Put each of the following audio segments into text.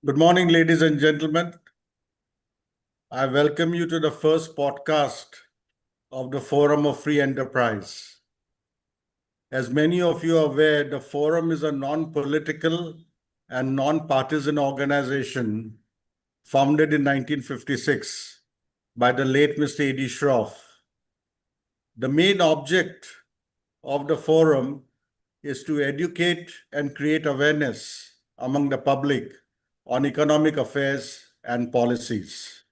Good morning, ladies and gentlemen. I welcome you to the first podcast of the Forum of Free Enterprise. As many of you are aware, the Forum is a non-political and non-partisan organization founded in 1956 by the late Mr. A.D.Shroff. The main object of the Forum is to educate and create awareness among the public on economic affairs and policies.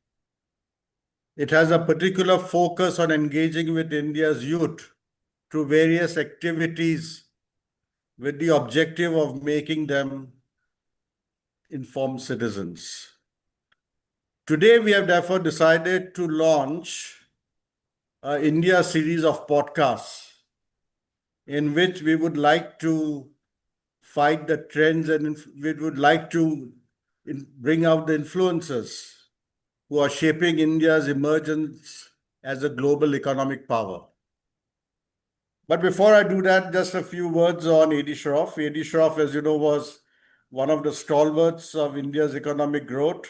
It has a particular focus on engaging with India's youth through various activities with the objective of making them informed citizens. Today, we have therefore decided to launch an India series of podcasts in which we would like to fight the trends and we would like to bring out the influencers who are shaping India's emergence as a global economic power. But before I do that, just a few words on A.D.Shroff. A.D.Shroff, as you know, was one of the stalwarts of India's economic growth.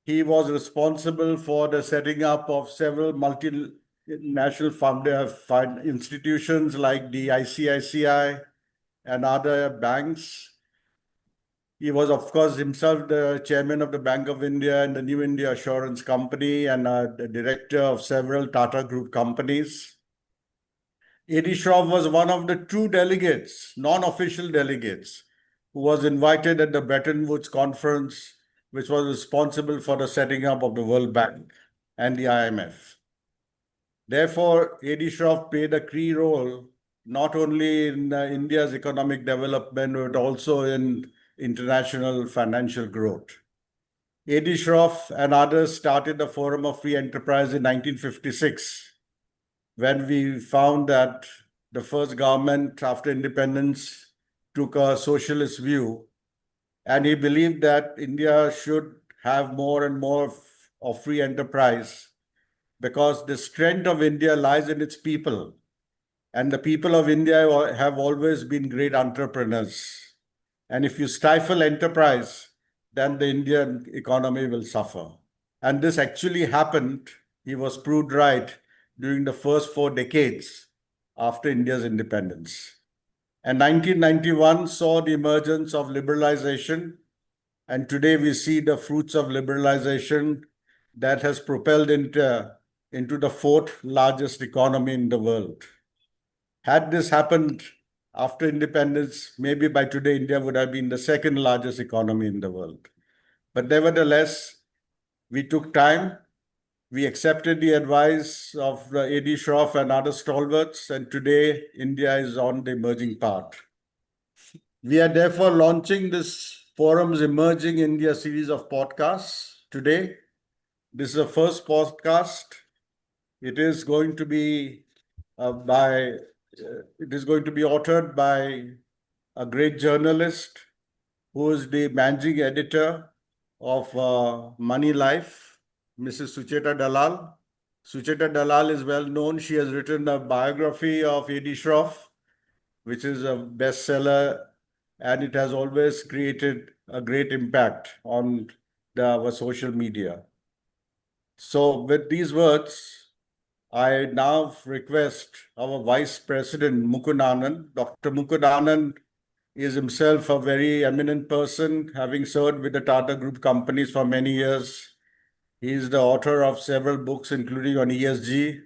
He was responsible for the setting up of several multinational institutions like the ICICI and other banks. He was, of course, himself the chairman of the Bank of India and the New India Assurance Company and the director of several Tata Group companies. A.D.Shroff was one of the two delegates, non-official delegates, who was invited at the Bretton Woods Conference, which was responsible for the setting up of the World Bank and the IMF. Therefore, A.D.Shroff played a key role not only in India's economic development, but also in international financial growth. A.D.Shroff and others started the Forum of Free Enterprise in 1956, when we found that the first government after independence took a socialist view, and he believed that India should have more and more of free enterprise because the strength of India lies in its people, and the people of India have always been great entrepreneurs. And if you stifle enterprise, then the Indian economy will suffer. And this actually happened. He was proved right during the first 4 decades after India's independence. And 1991 saw the emergence of liberalization. And today we see the fruits of liberalization that has propelled India into the 4th largest economy in the world. Had this happened after independence, maybe by today, India would have been the 2nd largest economy in the world. But nevertheless, we took time. We accepted the advice of A.D.Shroff and other stalwarts, and today India is on the emerging path. We are therefore launching this Forum's Emerging India series of podcasts today. This is the first podcast. It is going to be authored by a great journalist who is the managing editor of Moneylife, Mrs. Sucheta Dalal. Sucheta Dalal is well known. She has written a biography of A.D.Shroff, which is a bestseller, and it has always created a great impact on our social media. So with these words, I now request our Vice President, Mukund. Dr. Mukund is himself a very eminent person, having served with the Tata Group companies for many years. He is the author of several books, including on ESG.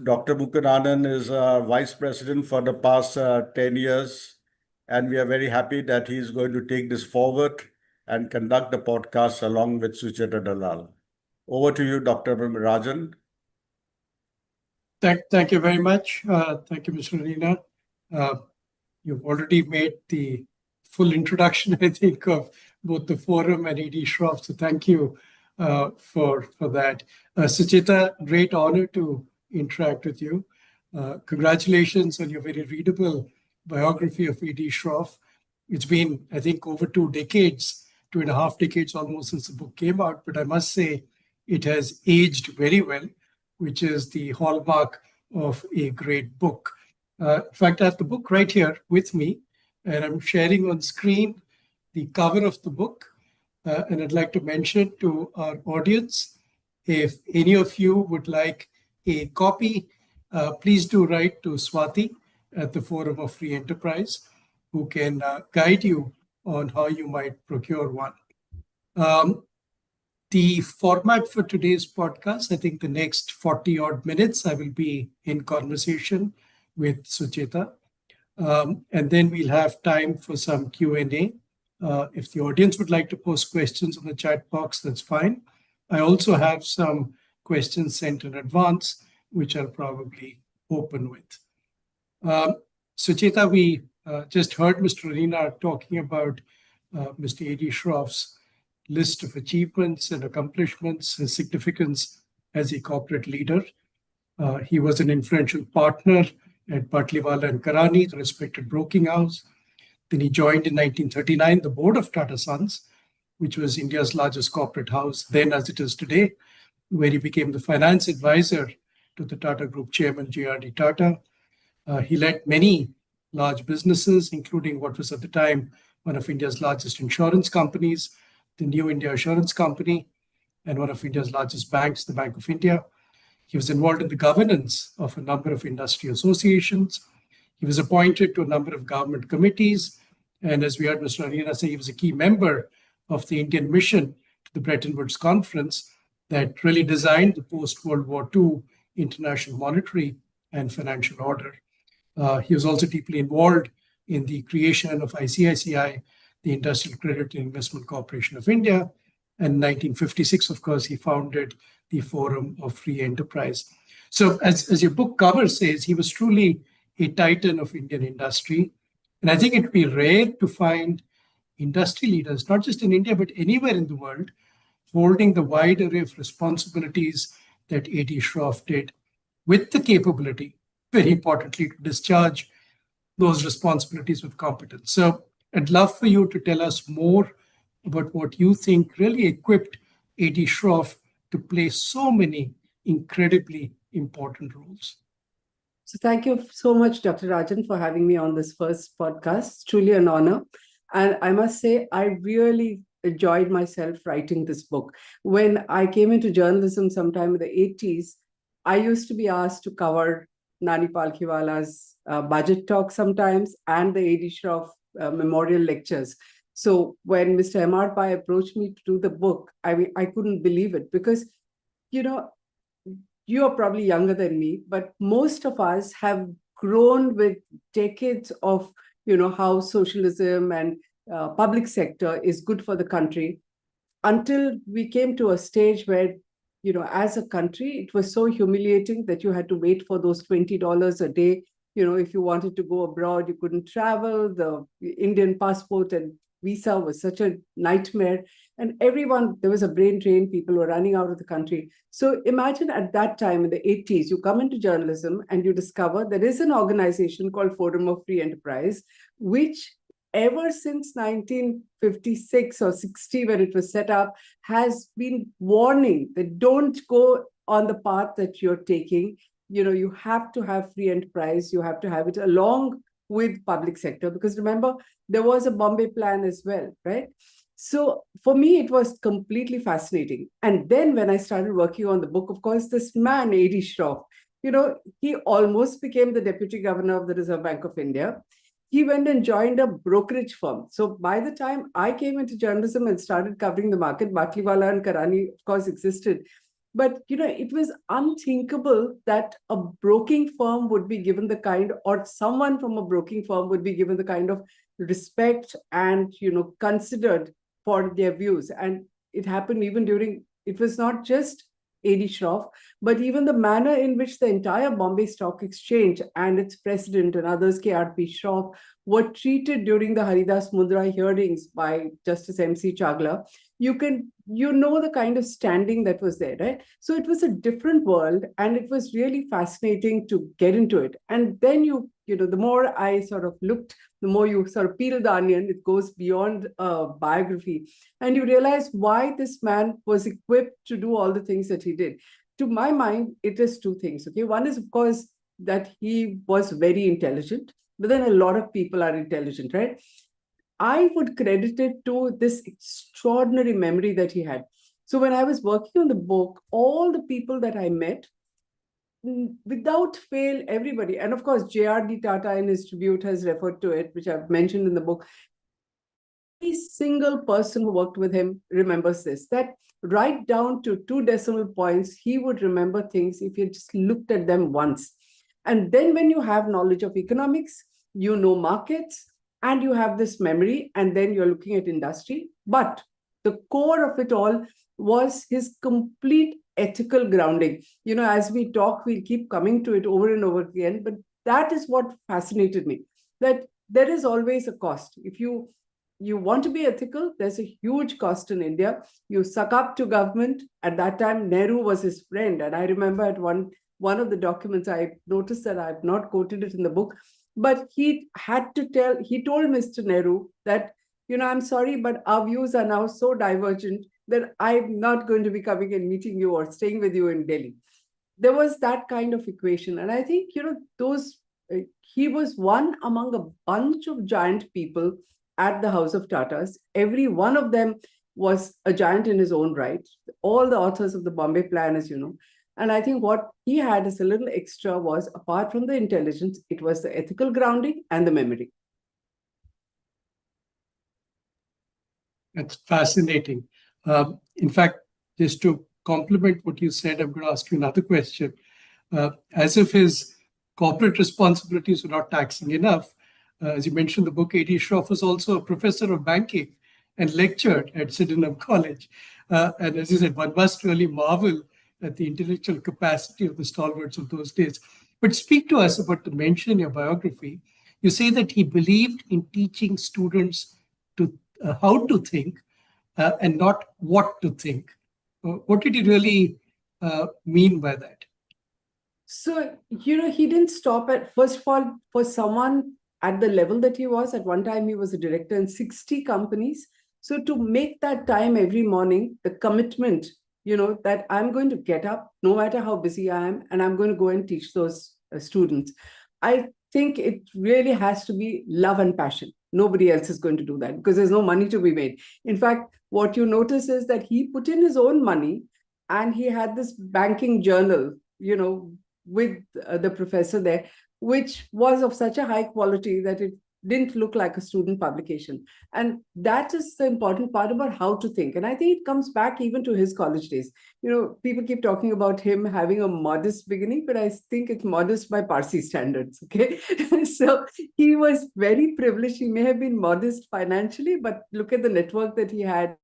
Dr. Mukund is Vice President for the past 10 years, and we are very happy that he is going to take this forward and conduct the podcast along with Sucheta Dalal. Over to you, Dr. Rajan. Thank you very much. Thank you, Mr. Reena. You've already made the full introduction, I think, of both the forum and A.D.Shroff. So thank you for that. Sucheta, great honor to interact with you. Congratulations on your very readable biography of A.D.Shroff. It's been, I think, over 2 decades, 2.5 decades almost since the book came out. But I must say it has aged very well, which is the hallmark of a great book. In fact, I have the book right here with me, and I'm sharing on screen the cover of the book. And I'd like to mention to our audience, if any of you would like a copy, please do write to Swati at the Forum of Free Enterprise, who can guide you on how you might procure one. The format for today's podcast, I think the next 40 odd minutes, I will be in conversation with Sucheta. And then we'll have time for some Q&A. If the audience would like to post questions on the chat box, that's fine. I also have some questions sent in advance, which I'll probably open with. Sucheta, we just heard Mr. Arena talking about Mr. A.D.Shroff's list of achievements and accomplishments, his significance as a corporate leader. He was an influential partner at Batlivala and Karani, the respected broking house. Then he joined in 1939 the board of Tata Sons, which was India's largest corporate house, then as it is today, where he became the finance advisor to the Tata Group chairman, J.R.D. Tata. He led many large businesses, including what was at the time one of India's largest insurance companies, the New India Assurance Company, and one of India's largest banks, the Bank of India. He was involved in the governance of a number of industry associations. He was appointed to a number of government committees. And as we heard Mr. Arena say, he was a key member of the Indian mission to the Bretton Woods Conference that really designed the post-World War II international monetary and financial order. He was also deeply involved in the creation of ICICI, the Industrial Credit and Investment Corporation of India. And in 1956, of course, he founded the Forum of Free Enterprise. So as your book cover says, he was truly a titan of Indian industry. And I think it would be rare to find industry leaders, not just in India, but anywhere in the world, holding the wide array of responsibilities that A.D.Shroff did, with the capability, very importantly, to discharge those responsibilities with competence. So I'd love for you to tell us more about what you think really equipped A.D.Shroff to play so many incredibly important roles. So thank you so much, Dr. Rajan, for having me on this first podcast. It's truly an honor. And I must say, I really enjoyed myself writing this book. When I came into journalism sometime in the 80s, I used to be asked to cover Nani Palkhiwala's budget talk sometimes and the A.D.Shroff memorial lectures. So when Mr. M.R. Pai approached me to do the book, I couldn't believe it because, you are probably younger than me, but most of us have grown with decades of, how socialism and public sector is good for the country until we came to a stage where, as a country, it was so humiliating that you had to wait for those $20 a day. If you wanted to go abroad, you couldn't travel. The Indian passport and visa was such a nightmare. And everyone, there was a brain drain. People were running out of the country. So imagine at that time in the 80s, you come into journalism and you discover there is an organization called Forum of Free Enterprise, which ever since 1956 or 60, when it was set up, has been warning that don't go on the path that you're taking. You have to have free enterprise. You have to have it along with public sector, because remember, there was a Bombay plan as well, right? So for me, it was completely fascinating. And then when I started working on the book, of course, this man, A.D.Shroff, he almost became the deputy governor of the Reserve Bank of India. He went and joined a brokerage firm. So by the time I came into journalism and started covering the market, Batlivala and Karani, of course, existed. But, it was unthinkable that a broking firm would be given the kind, or someone from a broking firm would be given the kind of respect and, considered for their views. And it happened even during, it was not just A.D.Shroff, but even the manner in which the entire Bombay Stock Exchange and its president and others, K.R.P. Shroff, were treated during the Haridas Mundra hearings by Justice M.C. Chagla. You know the kind of standing that was there, right? So it was a different world, and it was really fascinating to get into it. And then the more I sort of looked, the more you sort of peel the onion, it goes beyond biography. And you realize why this man was equipped to do all the things that he did. To my mind, it is two things, okay? One is, of course, that he was very intelligent, but then a lot of people are intelligent, right? I would credit it to this extraordinary memory that he had. So when I was working on the book, all the people that I met, without fail, everybody, and of course, J.R.D. Tata in his tribute has referred to it, which I've mentioned in the book. Every single person who worked with him remembers this, that right down to 2 decimal points, he would remember things if you just looked at them once. And then when you have knowledge of economics, you know markets, and you have this memory, and then you're looking at industry. But the core of it all was his complete ethical grounding. As we talk, we'll keep coming to it over and over again, but that is what fascinated me, that there is always a cost. If you want to be ethical, there's a huge cost in India. You suck up to government. At that time, Nehru was his friend. And I remember at one of the documents, I noticed that I've not quoted it in the book, but he told Mr. Nehru that, I'm sorry, but our views are now so divergent that I'm not going to be coming and meeting you or staying with you in Delhi. There was that kind of equation. And I think, he was one among a bunch of giant people at the House of Tatas. Every one of them was a giant in his own right. All the authors of the Bombay Plan, as you know. And I think what he had as a little extra was, apart from the intelligence, it was the ethical grounding and the memory. That's fascinating. In fact, just to complement what you said, I'm going to ask you another question. As if his corporate responsibilities were not taxing enough, as you mentioned, the book, A.D.Shroff was also a professor of banking and lectured at Sydenham College. And as you said, one must really marvel at the intellectual capacity of the stalwarts of those days. But speak to us about the mention in your biography. You say that he believed in teaching students to how to think and not what to think. What did he really mean by that? So, he didn't stop at, first of all, for someone at the level that he was, at one time he was a director in 60 companies. So to make that time every morning, the commitment, that I'm going to get up, no matter how busy I am, and I'm going to go and teach those students. I think it really has to be love and passion. Nobody else is going to do that because there's no money to be made. In fact, what you notice is that he put in his own money and he had this banking journal, with the professor there, which was of such a high quality that it didn't look like a student publication. And that is the important part about how to think. And I think it comes back even to his college days. People keep talking about him having a modest beginning, but I think it's modest by Parsi standards, okay? So he was very privileged. He may have been modest financially, but look at the network that he had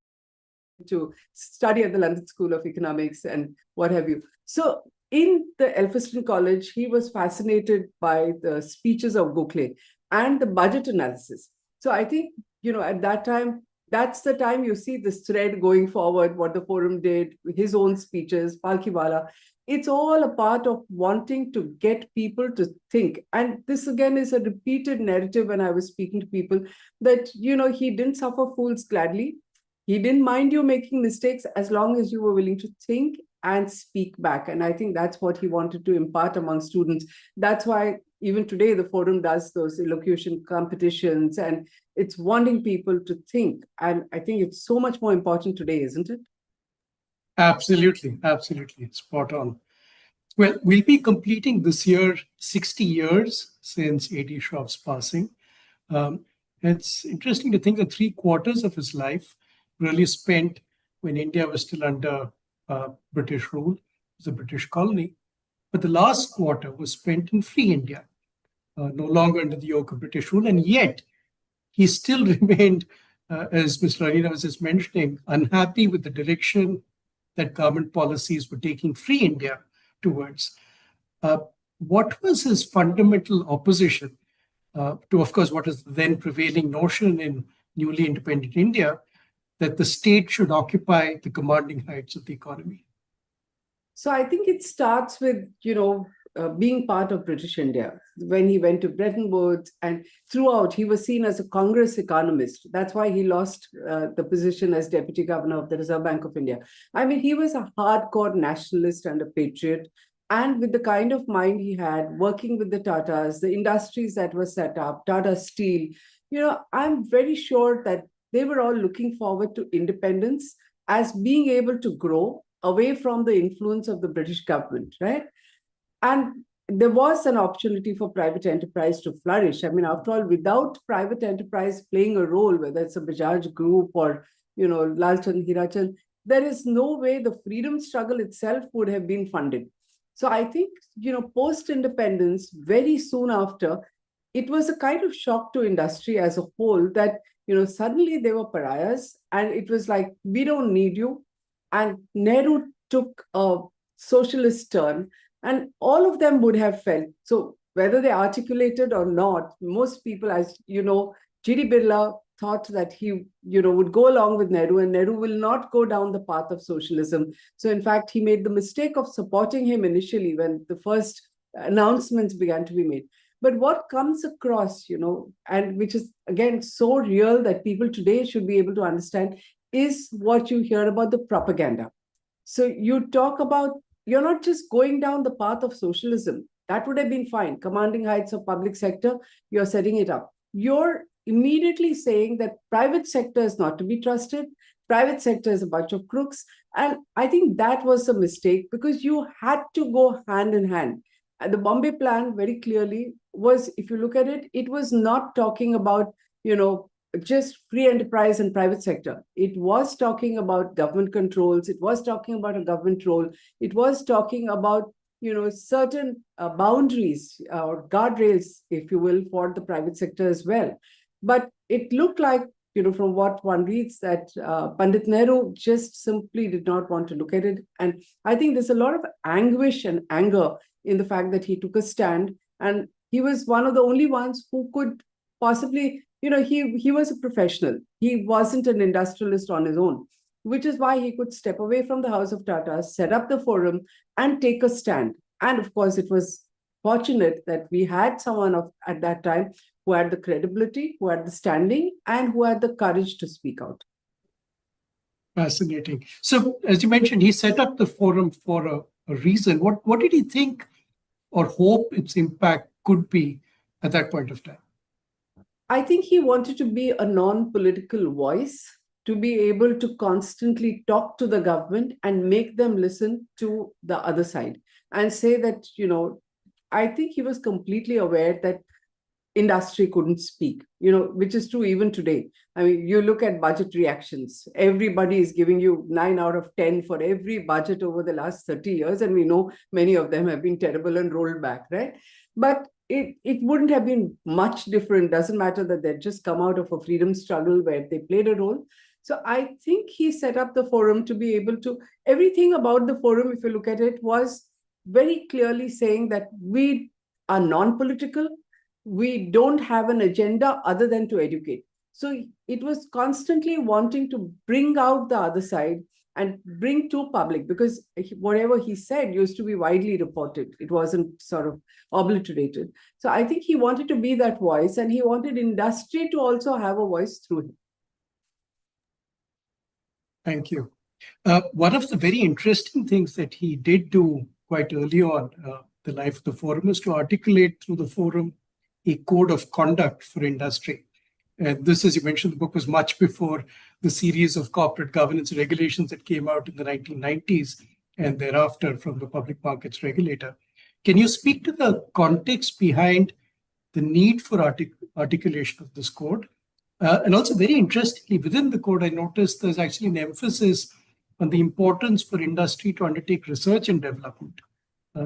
to study at the London School of Economics and what have you. So in the Elphinstone College, he was fascinated by the speeches of Gokhale and the budget analysis. So I think, at that time, that's the time you see this thread going forward, what the forum did, his own speeches, Palkhiwala. It's all a part of wanting to get people to think. And this, again, is a repeated narrative when I was speaking to people that, he didn't suffer fools gladly. He didn't mind you making mistakes as long as you were willing to think and speak back. And I think that's what he wanted to impart among students. That's why even today the forum does those elocution competitions, and it's wanting people to think. And I think it's so much more important today, isn't it? Absolutely. Spot on. Well, we'll be completing this year 60 years since A.D.Shroff's passing. It's interesting to think that 3/4 of his life really spent when India was still under British rule. It was a British colony. But the last quarter was spent in free India, no longer under the yoke of British rule. And yet, he still remained, as Ms. Ranina was just mentioning, unhappy with the direction that government policies were taking free India towards. What was his fundamental opposition to, of course, what is the then prevailing notion in newly independent India, that the state should occupy the commanding heights of the economy? So I think it starts with, being part of British India. When he went to Bretton Woods, and throughout, he was seen as a Congress economist. That's why he lost the position as Deputy Governor of the Reserve Bank of India. I mean, he was a hardcore nationalist and a patriot. And with the kind of mind he had, working with the Tatas, the industries that were set up, Tata Steel, I'm very sure that they were all looking forward to independence as being able to grow away from the influence of the British government, right? And there was an opportunity for private enterprise to flourish. I mean, after all, without private enterprise playing a role, whether it's a Bajaj Group or, Lalchand, Hirachand, there is no way the freedom struggle itself would have been funded. So I think, post-independence, very soon after, it was a kind of shock to industry as a whole that, suddenly they were pariahs and it was like, we don't need you. And Nehru took a socialist turn and all of them would have felt. So whether they articulated or not, most people, as you know, G.D. Birla thought that he, would go along with Nehru and Nehru will not go down the path of socialism. So in fact, he made the mistake of supporting him initially when the first announcements began to be made. But what comes across, and which is, again, so real that people today should be able to understand is what you hear about the propaganda. So you talk about, you're not just going down the path of socialism. That would have been fine. Commanding heights of public sector, you're setting it up. You're immediately saying that private sector is not to be trusted. Private sector is a bunch of crooks. And I think that was a mistake because you had to go hand in hand. And the Bombay plan very clearly was, if you look at it, it was not talking about, just free enterprise and private sector. It was talking about government controls. It was talking about a government role. It was talking about, certain boundaries or guardrails, if you will, for the private sector as well. But it looked like, from what one reads, that Pandit Nehru just simply did not want to look at it. And I think there's a lot of anguish and anger in the fact that he took a stand. And he was one of the only ones who could possibly, he was a professional. He wasn't an industrialist on his own, which is why he could step away from the House of Tata, set up the forum and take a stand. And of course, it was fortunate that we had someone at that time who had the credibility, who had the standing, and who had the courage to speak out. Fascinating. So, as you mentioned, he set up the forum for a reason. What did he think or hope its impact could be at that point of time? I think he wanted to be a non-political voice, to be able to constantly talk to the government and make them listen to the other side and say that, I think he was completely aware that industry couldn't speak, which is true even today. I mean, you look at budget reactions. Everybody is giving you 9 out of 10 for every budget over the last 30 years. And we know many of them have been terrible and rolled back, right? But it wouldn't have been much different. Doesn't matter that they'd just come out of a freedom struggle where they played a role. So I think he set up the forum to be able to, everything about the forum, if you look at it, was very clearly saying that we are non-political. We don't have an agenda other than to educate. So it was constantly wanting to bring out the other side and bring to public, because whatever he said used to be widely reported. It wasn't sort of obliterated. So I think he wanted to be that voice, and he wanted industry to also have a voice through him. Thank you. One of the very interesting things that he did do quite early on the life of the forum is to articulate through the forum a code of conduct for industry. And this, as you mentioned, the book was much before the series of corporate governance regulations that came out in the 1990s and thereafter from the public markets regulator. Can you speak to the context behind the need for articulation of this code? And also, very interestingly, within the code, I noticed there's actually an emphasis on the importance for industry to undertake research and development.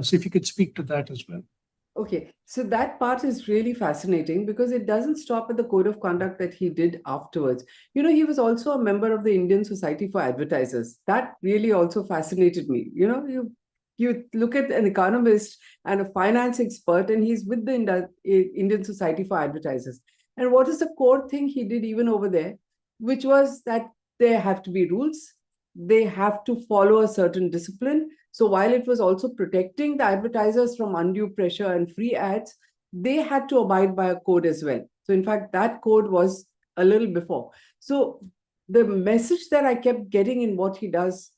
So if you could speak to that as well. Okay, so that part is really fascinating because it doesn't stop at the code of conduct that he did afterwards. He was also a member of the Indian Society for Advertisers. That really also fascinated me. You look at an economist and a finance expert, and he's with the Indian Society for Advertisers. And what is the core thing he did even over there, which was that there have to be rules. They have to follow a certain discipline. So while it was also protecting the advertisers from undue pressure and free ads, they had to abide by a code as well. So in fact, that code was a little before. So the message that I kept getting in what he does,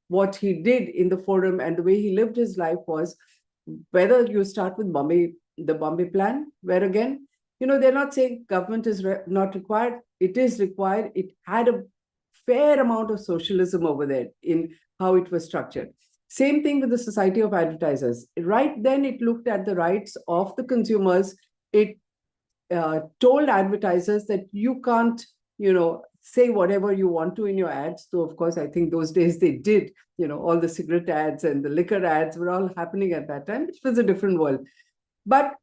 what he did in the forum and the way he lived his life was, whether you start with the Bombay plan, where again, they're not saying government is not required. It is required. It had a fair amount of socialism over there in how it was structured. Same thing with the Society of Advertisers. Right then, it looked at the rights of the consumers. It told advertisers that you can't, say whatever you want to in your ads. Though, of course, I think those days they did. All the cigarette ads and the liquor ads were all happening at that time, which was a different world. But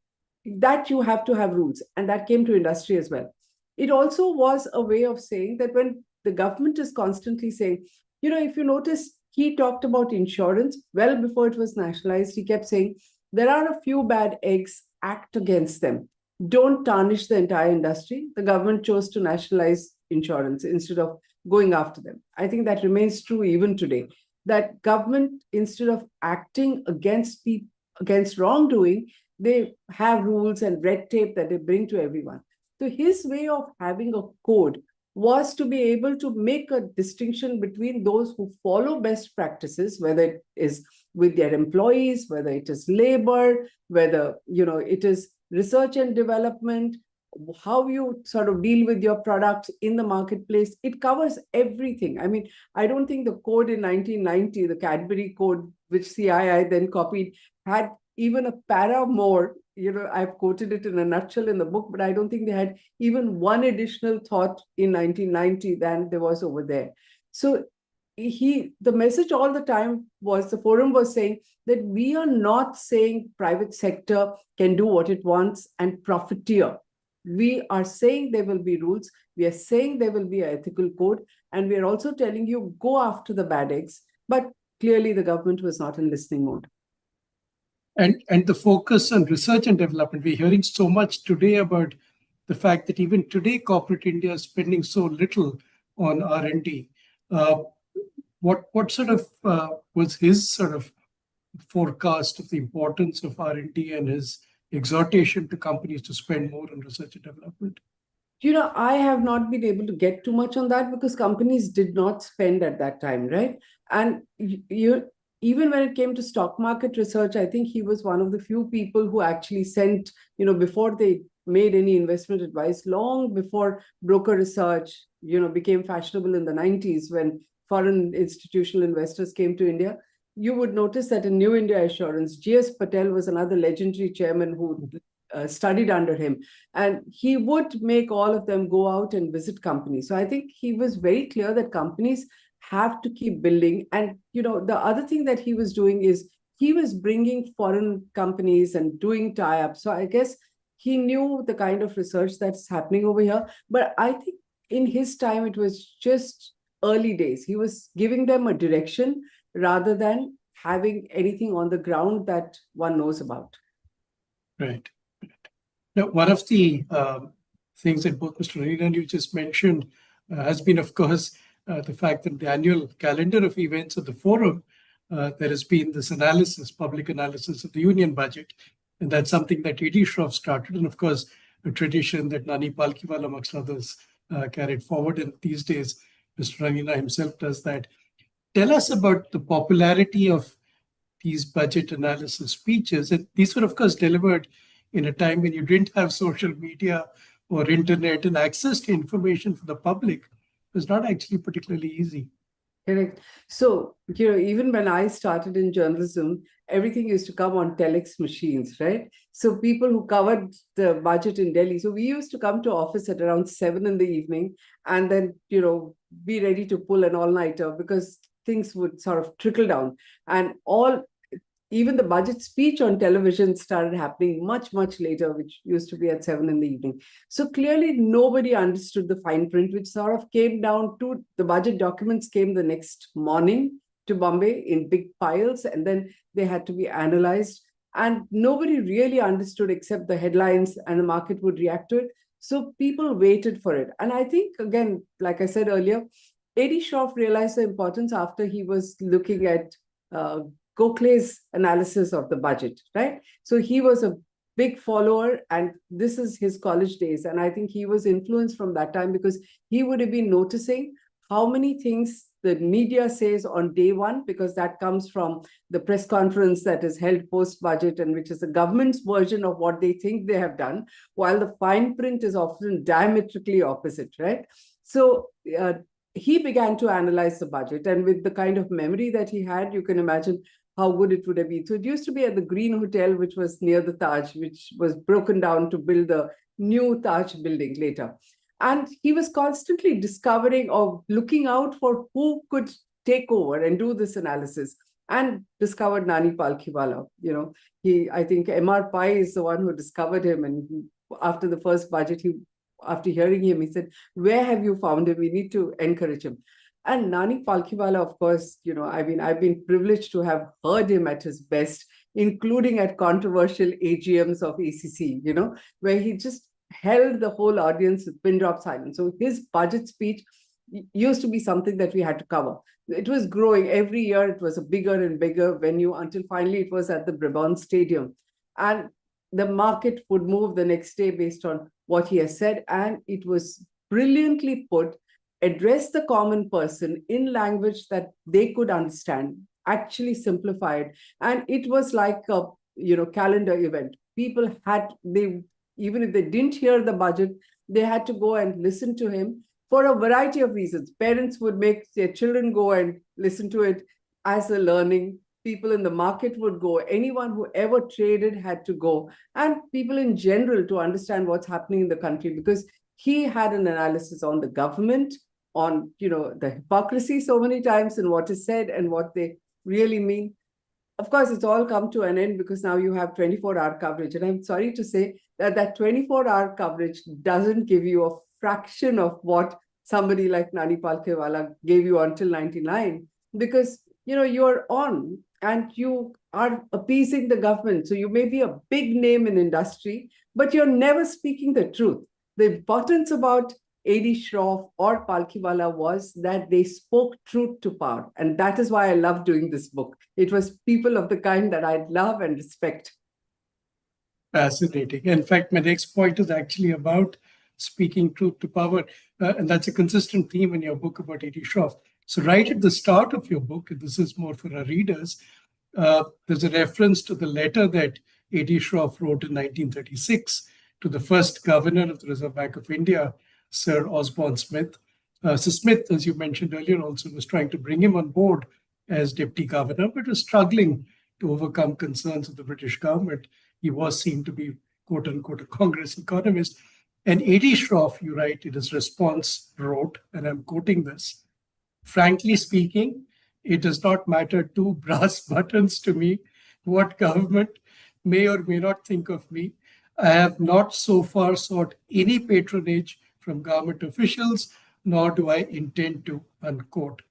that you have to have rules, and that came to industry as well. It also was a way of saying that when the government is constantly saying, if you notice, he talked about insurance well before it was nationalized. He kept saying, there are a few bad eggs, act against them. Don't tarnish the entire industry. The government chose to nationalize insurance instead of going after them. I think that remains true even today, that government, instead of acting against people, against wrongdoing, they have rules and red tape that they bring to everyone. So his way of having a code was to be able to make a distinction between those who follow best practices, whether it is with their employees, whether it is labor, whether it is research and development, how you sort of deal with your products in the marketplace. It covers everything. I mean, I don't think the code in 1990, the Cadbury code, which CII then copied, had even a para more. I've quoted it in a nutshell in the book, but I don't think they had even one additional thought in 1990 than there was over there. So the message all the time was, the forum was saying that we are not saying private sector can do what it wants and profiteer. We are saying there will be rules. We are saying there will be an ethical code. And we are also telling you, go after the bad eggs. But clearly the government was not in listening mode. And the focus on research and development. We're hearing so much today about the fact that even today, corporate India is spending so little on R&D. What sort of was his sort of forecast of the importance of R&D and his exhortation to companies to spend more on research and development? I have not been able to get too much on that because companies did not spend at that time, right? And even when it came to stock market research, I think he was one of the few people who actually sent, before they made any investment advice, long before broker research, became fashionable in the 90s when foreign institutional investors came to India. You would notice that in New India Assurance, G.S. Patel was another legendary chairman who studied under him. And he would make all of them go out and visit companies. So I think he was very clear that companies have to keep building. And, the other thing that he was doing is he was bringing foreign companies and doing tie-ups. So I guess he knew the kind of research that's happening over here. But I think in his time, it was just early days. He was giving them a direction rather than having anything on the ground that one knows about. Right. Now, one of the things that both Mr. Ranina and you just mentioned has been, of course, the fact that the annual calendar of events of the forum, there has been this analysis, public analysis of the union budget. And that's something that A.D.Shroff started. And of course, a tradition that Nani Palkiwala, amongst others, carried forward. And these days, Mr. Ranina himself does that. Tell us about the popularity of these budget analysis speeches. And these were, of course, delivered in a time when you didn't have social media or internet, and access to information for the public was not actually particularly easy. Correct. So, even when I started in journalism, everything used to come on telex machines, right? So people who covered the budget in Delhi. So we used to come to office at around 7 in the evening and then, be ready to pull an all-nighter because things would sort of trickle down. And even the budget speech on television started happening much, much later, which used to be at 7 in the evening. So clearly nobody understood the fine print, which sort of came down to the budget documents came the next morning to Bombay in big piles, and then they had to be analyzed. And nobody really understood except the headlines, and the market would react to it. So people waited for it. And I think, again, like I said earlier, A.D.Shroff realized the importance after he was looking at Gokhale's analysis of the budget, right? So he was a big follower, and this is his college days. And I think he was influenced from that time because he would have been noticing how many things the media says on day one, because that comes from the press conference that is held post-budget and which is the government's version of what they think they have done, while the fine print is often diametrically opposite, right? So he began to analyze the budget, and with the kind of memory that he had, you can imagine how good it would have been. So it used to be at the Green Hotel, which was near the Taj, which was broken down to build the new Taj building later. And he was constantly discovering or looking out for who could take over and do this analysis, and discovered Nani Palkhiwala. You know, I think M.R. Pai is the one who discovered him. And after the first budget, after hearing him, he said, "Where have you found him? We need to encourage him." And Nani Palkhiwala, of course, you know, I mean, I've been privileged to have heard him at his best, including at controversial AGMs of ACC, you know, where he just held the whole audience with pin drop silence. So his budget speech used to be something that we had to cover. It was growing every year. It was a bigger and bigger venue until finally it was at the Brabant Stadium. And the market would move the next day based on what he has said. And it was brilliantly put, address the common person in language that they could understand, actually simplified. And it was like a, you know, calendar event. People even if they didn't hear the budget, they had to go and listen to him for a variety of reasons. Parents would make their children go and listen to it as a learning. People in the market would go. Anyone who ever traded had to go. And people in general to understand what's happening in the country, because he had an analysis on the government, on, you know, the hypocrisy so many times and what is said and what they really mean. Of course, it's all come to an end because now you have 24-hour coverage. And I'm sorry to say that 24-hour coverage doesn't give you a fraction of what somebody like Nani Palkhiwala gave you until 99, because, you know, you're on and you are appeasing the government. So you may be a big name in industry, but you're never speaking the truth. The importance about A.D.Shroff or Palkhiwala was that they spoke truth to power. And that is why I love doing this book. It was people of the kind that I love and respect. Fascinating. In fact, my next point is actually about speaking truth to power. And that's a consistent theme in your book about A.D.Shroff. So right at the start of your book, and this is more for our readers, there's a reference to the letter that A.D.Shroff wrote in 1936 to the first governor of the Reserve Bank of India, Sir Osborne Smith. So Smith, as you mentioned earlier, also was trying to bring him on board as deputy governor, but was struggling to overcome concerns of the British government. He was seen to be, quote unquote, a Congress economist. And A.D.Shroff, you write in his response, wrote, and I'm quoting this, "Frankly speaking, it does not matter two brass buttons to me what government may or may not think of me. I have not so far sought any patronage from government officials, nor do I intend to," unquote.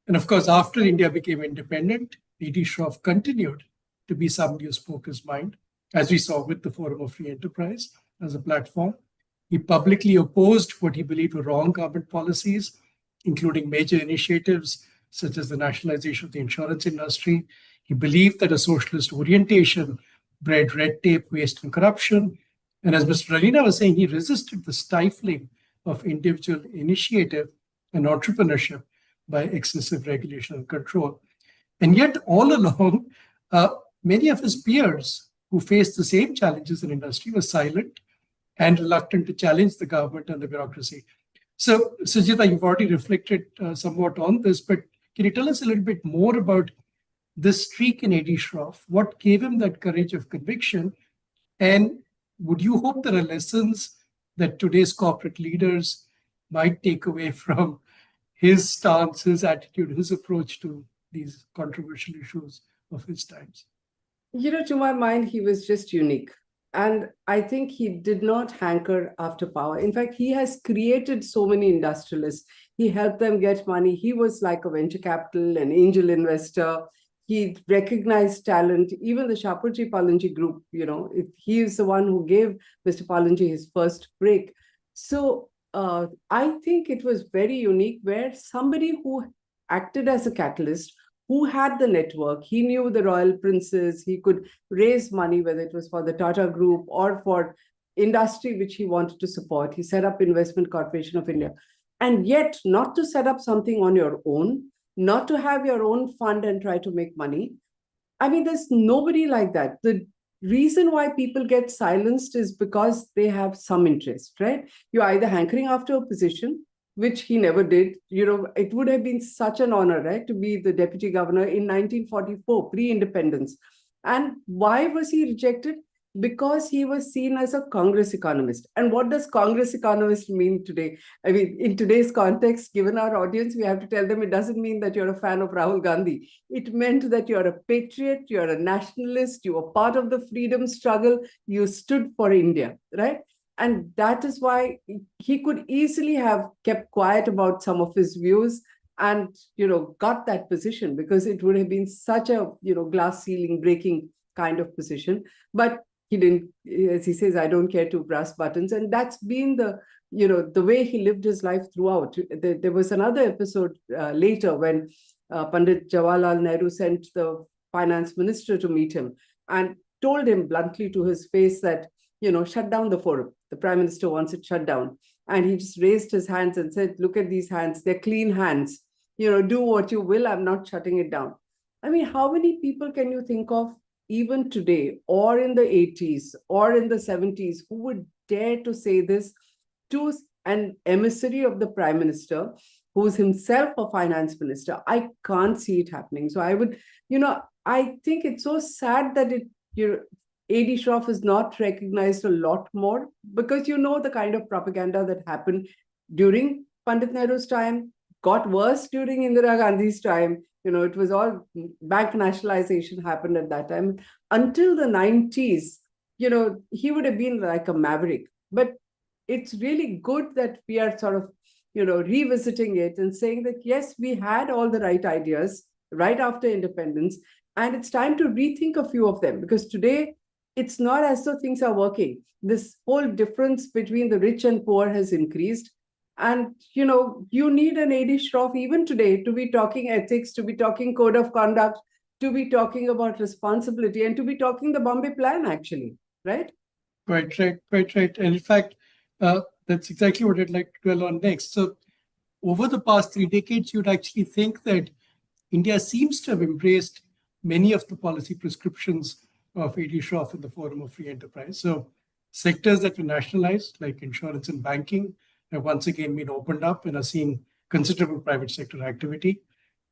And of course, after India became independent, A.D.Shroff continued to be somebody who spoke his mind, as we saw with the Forum of Free Enterprise as a platform. He publicly opposed what he believed were wrong government policies, including major initiatives such as the nationalization of the insurance industry. He believed that a socialist orientation bred red tape, waste, and corruption. And as Mr. Ralina was saying, he resisted the stifling of individual initiative and entrepreneurship by excessive regulation and control. And yet, all along, many of his peers who faced the same challenges in industry were silent and reluctant to challenge the government and the bureaucracy. So, Sucheta, you've already reflected somewhat on this, but can you tell us a little bit more about this streak in A.D.Shroff? What gave him that courage of conviction? And would you hope there are lessons that today's corporate leaders might take away from his stance, his attitude, his approach to these controversial issues of his times? You know, to my mind, he was just unique. And I think he did not hanker after power. In fact, he has created so many industrialists. He helped them get money. He was like a venture capital, an angel investor. He recognized talent. Even the Shapoorji Pallonji group, you know, he is the one who gave Mr. Pallonji his first break. So I think it was very unique, where somebody who acted as a catalyst, who had the network, he knew the royal princes, he could raise money, whether it was for the Tata Group or for industry which he wanted to support. He set up Investment Corporation of India. And yet, not to set up something on your own, not to have your own fund and try to make money. I mean, there's nobody like that. The reason why people get silenced is because they have some interest, right? You're either hankering after a position, which he never did. It would have been such an honor, right, to be the deputy governor in 1944, pre-independence. And why was he rejected? Because he was seen as a Congress economist. And what does Congress economist mean today? I mean, in today's context, given our audience, we have to tell them it doesn't mean that you're a fan of Rahul Gandhi. It meant that you're a patriot, you're a nationalist, you were part of the freedom struggle, you stood for India, right? And that is why he could easily have kept quiet about some of his views and, got that position, because it would have been such a, glass ceiling breaking kind of position. But he didn't, as he says, I don't care to brass buttons. And that's been the way he lived his life throughout. There was another episode later when Pandit Jawaharlal Nehru sent the finance minister to meet him and told him bluntly to his face that, shut down the forum. The prime minister wants it shut down. And he just raised his hands and said, look at these hands. They're clean hands. Do what you will. I'm not shutting it down. I mean, how many people can you think of even today or in the 80s or in the 70s who would dare to say this to an emissary of the prime minister who's himself a finance minister? I can't see it happening. So I would, I think it's so sad that A.D.Shroff is not recognized a lot more, because the kind of propaganda that happened during Pandit Nehru's time, got worse during Indira Gandhi's time. It was all bank nationalization happened at that time. Until the 90s, he would have been like a maverick. But it's really good that we are sort of, revisiting it and saying that, yes, we had all the right ideas right after independence, and it's time to rethink a few of them, because today it's not as though things are working. This whole difference between the rich and poor has increased. And, you need an A.D.Shroff even today to be talking ethics, to be talking code of conduct, to be talking about responsibility, and to be talking the Bombay Plan, actually, right? Quite right. And in fact, that's exactly what I'd like to dwell on next. So over the past 3 decades, you'd actually think that India seems to have embraced many of the policy prescriptions of A.D.Shroff in the Forum of Free Enterprise. So sectors that were nationalized, like insurance and banking, have once again been opened up and are seeing considerable private sector activity.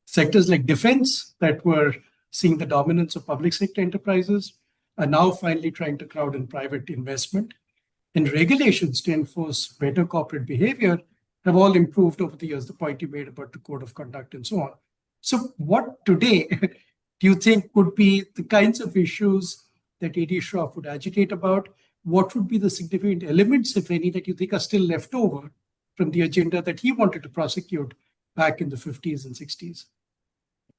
Sectors like defense, that were seeing the dominance of public sector enterprises, are now finally trying to crowd in private investment. And regulations to enforce better corporate behavior have all improved over the years, the point you made about the code of conduct and so on. So what today do you think would be the kinds of issues that A.D.Shroff would agitate about? What would be the significant elements, if any, that you think are still left over from the agenda that he wanted to prosecute back in the 50s and 60s?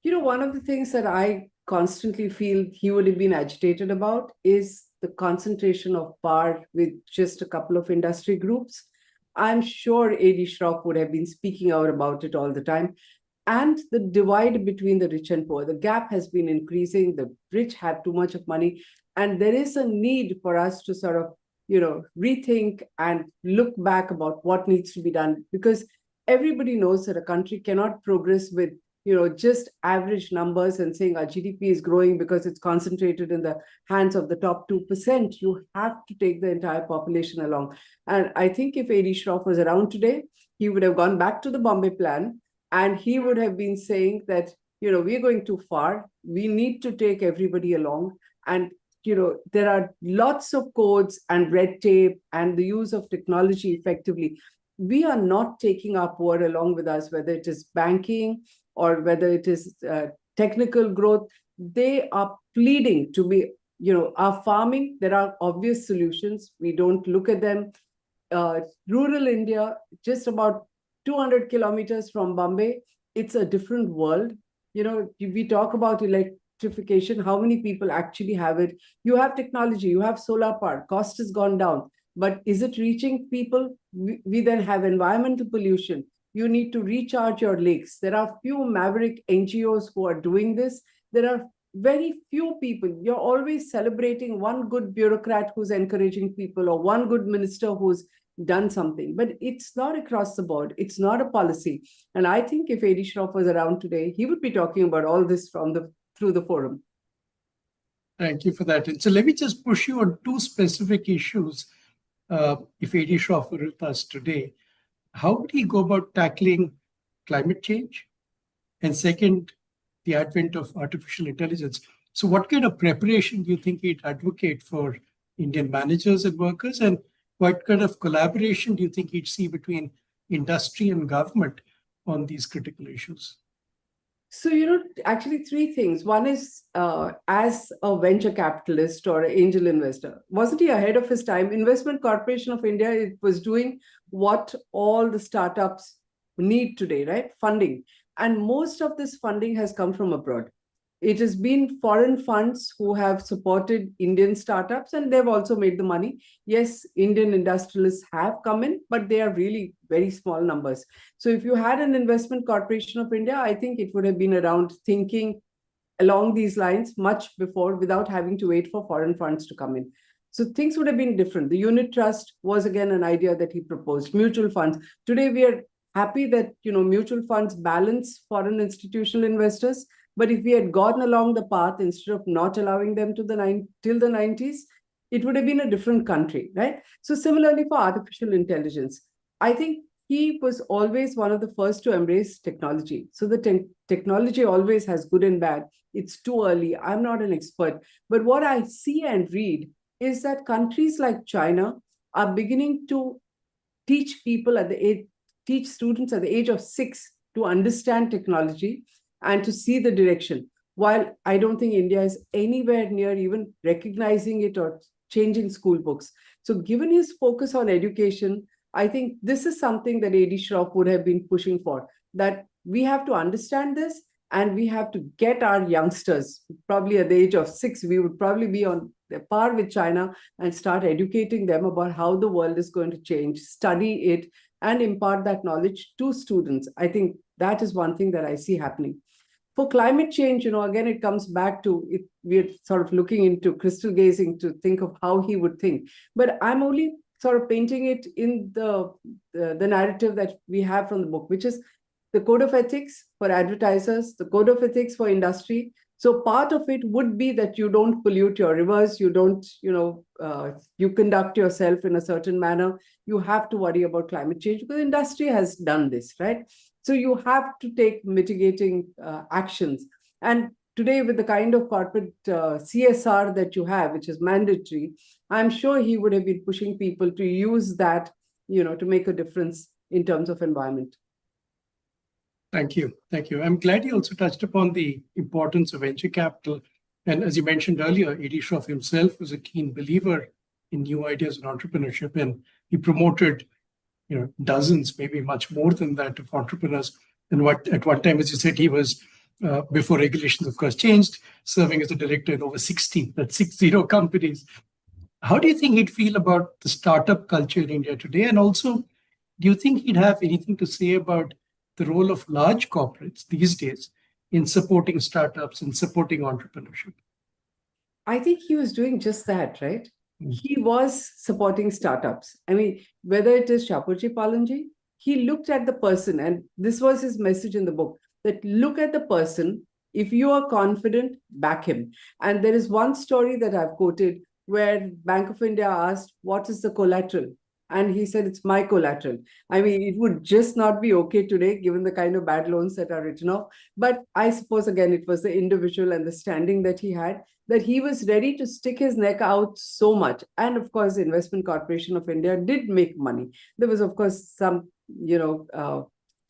One of the things that I constantly feel he would have been agitated about is the concentration of power with just a couple of industry groups. I'm sure A.D.Shroff would have been speaking out about it all the time. And the divide between the rich and poor, the gap has been increasing. The rich have too much of money. And there is a need for us to sort of, rethink and look back about what needs to be done, because everybody knows that a country cannot progress with, just average numbers and saying our GDP is growing because it's concentrated in the hands of the top 2%. You have to take the entire population along. And I think if A.D.Shroff was around today, he would have gone back to the Bombay Plan, and he would have been saying that, we're going too far. We need to take everybody along. And there are lots of codes and red tape and the use of technology effectively. We are not taking our poor along with us, whether it is banking or whether it is technical growth. They are pleading to be, our farming, there are obvious solutions. We don't look at them. Rural India, just about 200 kilometers from Bombay, it's a different world. We talk about electrification, how many people actually have it? You have technology, you have solar power, cost has gone down, but is it reaching people? We then have environmental pollution. You need to recharge your lakes. There are few maverick NGOs who are doing this. There are very few people. You're always celebrating one good bureaucrat who's encouraging people, or one good minister who's done something, but it's not across the board. It's not a policy. And I think if A.D.Shroff was around today, he would be talking about all this through the forum. Thank you for that. And so let me just push you on two specific issues. If A.D.Shroff were with us today, how would he go about tackling climate change? And second, the advent of artificial intelligence. So what kind of preparation do you think he'd advocate for Indian managers and workers? And what kind of collaboration do you think he'd see between industry and government on these critical issues? So, actually three things. One is, as a venture capitalist or an angel investor, wasn't he ahead of his time? Investment Corporation of India, it was doing what all the startups need today, right? Funding. And most of this funding has come from abroad. It has been foreign funds who have supported Indian startups, and they've also made the money. Yes, Indian industrialists have come in, but they are really very small numbers. So if you had an Investment Corporation of India, I think it would have been around thinking along these lines much before, without having to wait for foreign funds to come in. So things would have been different. The unit trust was again an idea that he proposed. Mutual funds. Today we are happy that mutual funds balance foreign institutional investors. But if we had gone along the path instead of not allowing them till the 90s, it would have been a different country, right? So similarly for artificial intelligence, I think he was always one of the first to embrace technology. So the technology always has good and bad. It's too early. I'm not an expert. But what I see and read is that countries like China are beginning to teach students at the age of 6 to understand technology and to see the direction. While I don't think India is anywhere near even recognizing it or changing school books. So given his focus on education, I think this is something that A.D.Shroff would have been pushing for, that we have to understand this and we have to get our youngsters, probably at the age of 6, we would probably be on par with China and start educating them about how the world is going to change, study it, and impart that knowledge to students. I think that is one thing that I see happening. For climate change, again, it comes back to it. We're sort of looking into crystal gazing to think of how he would think. But I'm only sort of painting it in the narrative that we have from the book, which is the code of ethics for advertisers, the code of ethics for industry. So part of it would be that you don't pollute your rivers, you don't, you conduct yourself in a certain manner. You have to worry about climate change because industry has done this, right? So you have to take mitigating actions. And today, with the kind of corporate CSR that you have, which is mandatory, I'm sure he would have been pushing people to use that, to make a difference in terms of environment. Thank you. Thank you. I'm glad you also touched upon the importance of venture capital. And as you mentioned earlier, A.D.Shroff himself was a keen believer in new ideas and entrepreneurship, and he promoted dozens, maybe much more than that, of entrepreneurs. And at one time, as you said, he was, before regulations, of course, changed, serving as a director in over 60 companies. How do you think he'd feel about the startup culture in India today? And also, do you think he'd have anything to say about the role of large corporates these days in supporting startups and supporting entrepreneurship? I think he was doing just that, right? He was supporting startups. I mean, whether it is Shapoorji Pallonji, he looked at the person, and this was his message in the book, that look at the person. If you are confident, back him. And there is one story that I've quoted where Bank of India asked, what is the collateral? And he said, it's my collateral. I mean, it would just not be okay today, given the kind of bad loans that are written off. But I suppose, again, it was the individual and the standing that he had, that he was ready to stick his neck out so much. And of course, the Investment Corporation of India did make money. There was, of course, some,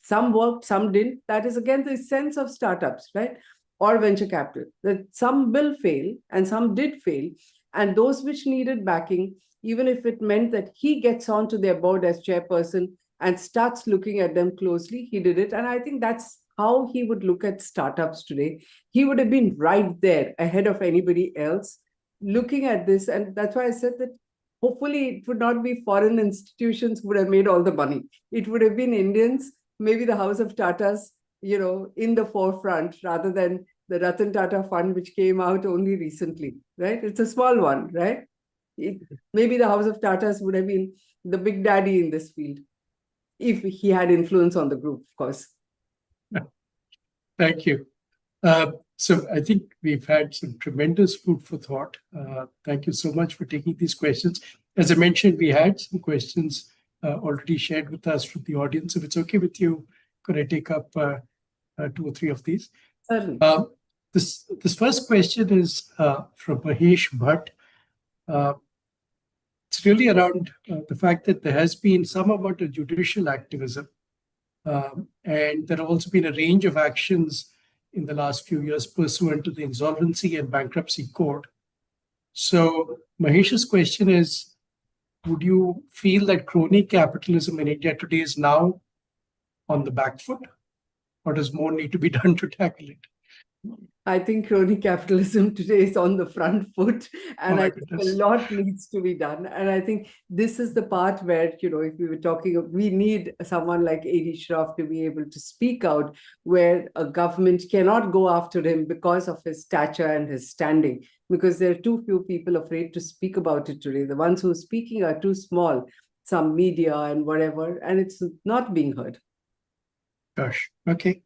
some worked, some didn't. That is, again, the sense of startups, right? Or venture capital, that some will fail and some did fail. And those which needed backing, even if it meant that he gets onto their board as chairperson and starts looking at them closely, he did it. And I think that's how he would look at startups today. He would have been right there ahead of anybody else looking at this. And that's why I said that hopefully it would not be foreign institutions who would have made all the money. It would have been Indians, maybe the House of Tatas, in the forefront, rather than the Ratan Tata Fund, which came out only recently, right? It's a small one, right? Maybe the House of Tatas would have been, the big daddy in this field, if he had influence on the group, of course. Thank you. So I think we've had some tremendous food for thought. Thank you so much for taking these questions. As I mentioned, we had some questions already shared with us from the audience. If it's okay with you, could I take up 2 or 3 of these? Certainly. This first question is from Mahesh Bhatt. It's really around the fact that there has been some amount of judicial activism, and there have also been a range of actions in the last few years pursuant to the Insolvency and Bankruptcy Code. So Mahesh's question is, would you feel that crony capitalism in India today is now on the back foot, or does more need to be done to tackle it? I think crony capitalism today is on the front foot, and I think a lot needs to be done. And I think this is the part where, if we were talking, we need someone like A.D.Shroff to be able to speak out, where a government cannot go after him because of his stature and his standing, because there are too few people afraid to speak about it today. The ones who are speaking are too small, some media and whatever, and it's not being heard. Gosh, okay.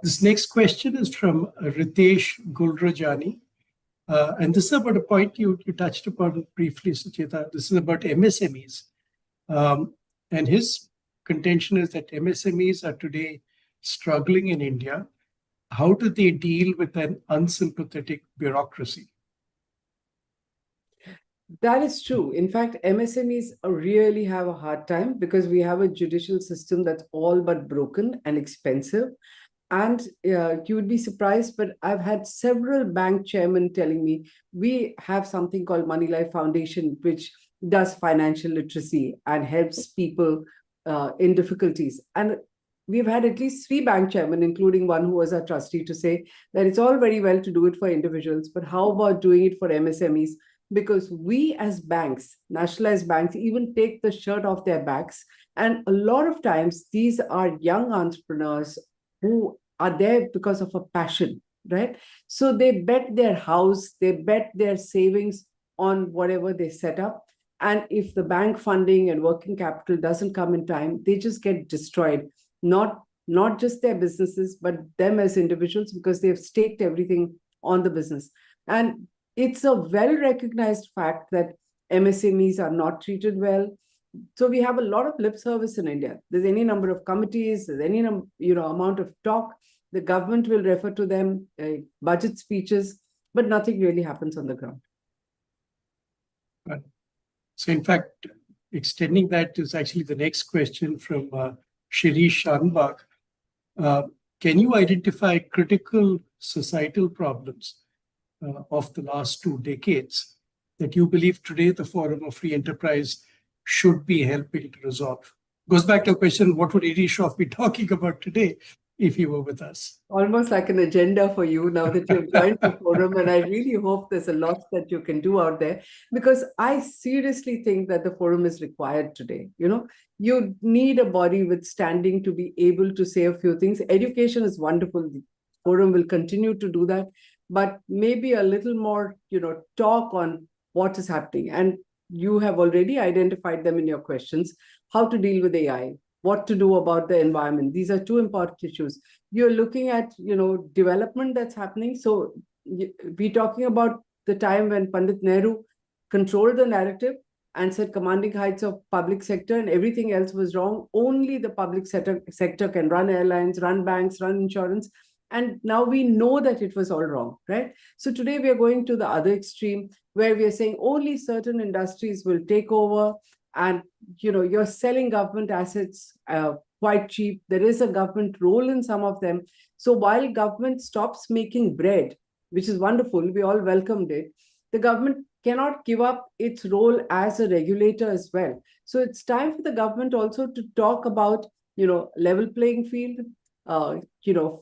This next question is from Ritesh Gulrajani. And this is about a point you touched upon briefly, Sucheta. This is about MSMEs. And his contention is that MSMEs are today struggling in India. How do they deal with an unsympathetic bureaucracy? That is true. In fact, MSMEs really have a hard time because we have a judicial system that's all but broken and expensive. And you would be surprised, but I've had several bank chairmen telling me, we have something called Moneylife Foundation, which does financial literacy and helps people in difficulties. And we've had at least 3 bank chairmen, including one who was our trustee, to say that it's all very well to do it for individuals, but how about doing it for MSMEs? Because we as banks, nationalized banks, even take the shirt off their backs. And a lot of times, these are young entrepreneurs who are there because of a passion, right? So they bet their house, they bet their savings on whatever they set up. And if the bank funding and working capital doesn't come in time, they just get destroyed. Not just their businesses, but them as individuals, because they've staked everything on the business. And it's a well-recognized fact that MSMEs are not treated well. So we have a lot of lip service in India. There's any number of committees, there's any amount of talk. The government will refer to them, budget speeches, but nothing really happens on the ground. Right. So in fact, extending that is actually the next question from Shirish Shanbag. Can you identify critical societal problems of the last 2 decades that you believe today the Forum of Free Enterprise should be helping to resolve? Goes back to a question, what would A.D.Shroff be talking about today if he were with us? Almost like an agenda for you now that you've joined the forum. And I really hope there's a lot that you can do out there, because I seriously think that the forum is required today. You need a body with standing to be able to say a few things. Education is wonderful. The forum will continue to do that, but maybe a little more, talk on what is happening. And you have already identified them in your questions, how to deal with AI, what to do about the environment. These are 2 important issues. You're looking at, development that's happening. So we're talking about the time when Pandit Nehru controlled the narrative and said commanding heights of public sector and everything else was wrong. Only the public sector can run airlines, run banks, run insurance. And now we know that it was all wrong, right? So today we are going to the other extreme, where we are saying only certain industries will take over, and you're selling government assets quite cheap. There is a government role in some of them. So while government stops making bread, which is wonderful, we all welcomed it, the government cannot give up its role as a regulator as well. So it's time for the government also to talk about, level playing field,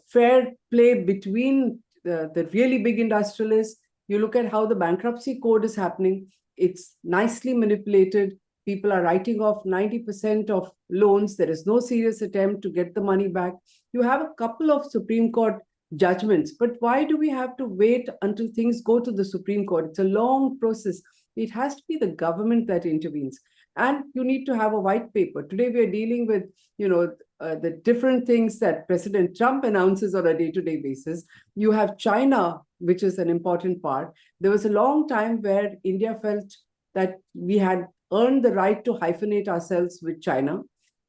fair play between the really big industrialists. You look at how the bankruptcy code is happening. It's nicely manipulated. People are writing off 90% of loans. There is no serious attempt to get the money back. You have a couple of Supreme Court judgments, but why do we have to wait until things go to the Supreme Court? It's a long process. It has to be the government that intervenes. And you need to have a white paper. Today, we are dealing with, the different things that President Trump announces on a day-to-day basis. You have China, which is an important part. There was a long time where India felt that we had earned the right to hyphenate ourselves with China.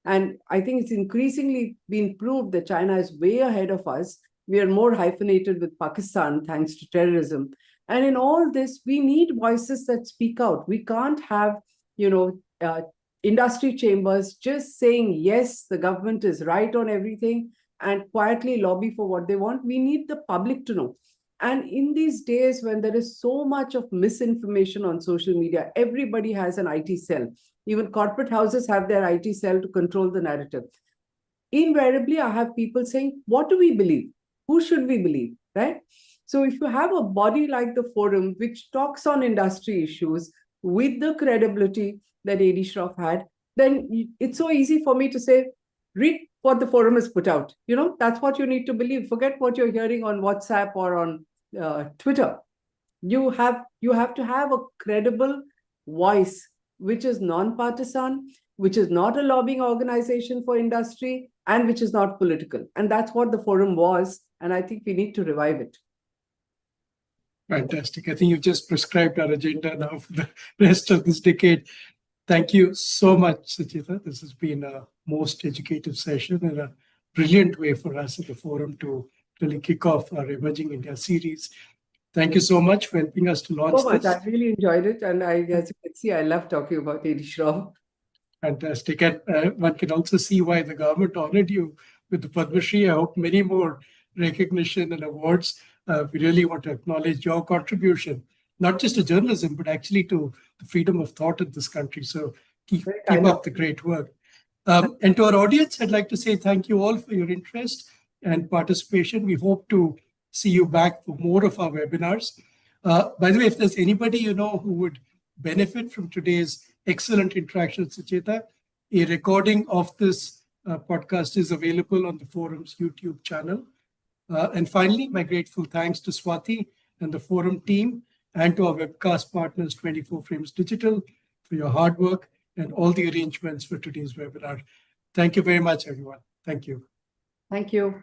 And I think it's increasingly been proved that China is way ahead of us. We are more hyphenated with Pakistan thanks to terrorism. And in all this, we need voices that speak out. We can't have, industry chambers just saying, yes, the government is right on everything and quietly lobby for what they want. We need the public to know. And in these days when there is so much of misinformation on social media, everybody has an IT cell. Even corporate houses have their IT cell to control the narrative. Invariably, I have people saying, what do we believe? Who should we believe, right? So if you have a body like the forum, which talks on industry issues with the credibility that A.D.Shroff had, then it's so easy for me to say, read what the forum has put out. That's what you need to believe. Forget what you're hearing on WhatsApp or on Twitter. You have to have a credible voice, which is non-partisan, which is not a lobbying organization for industry, and which is not political. And that's what the forum was. And I think we need to revive it. Fantastic. I think you've just prescribed our agenda now for the rest of this decade. Thank you so much, Sucheta. This has been a most educative session and a brilliant way for us at the forum to really kick off our Emerging India series. Thank you so much for helping us to launch this. I really enjoyed it. And as you can see, I love talking about A.D.Shroff. Fantastic. And one can also see why the government honored you with the Padma Shri. I hope many more recognition and awards. We really want to acknowledge your contribution, not just to journalism, but actually to the freedom of thought in this country. So keep up the great work. And to our audience, I'd like to say thank you all for your interest and participation. We hope to see you back for more of our webinars. By the way, if there's anybody who would benefit from today's excellent interaction with Sucheta, a recording of this podcast is available on the forum's YouTube channel. And finally, my grateful thanks to Swati and the forum team and to our webcast partners, 24 Frames Digital, for your hard work and all the arrangements for today's webinar. Thank you very much, everyone. Thank you. Thank you.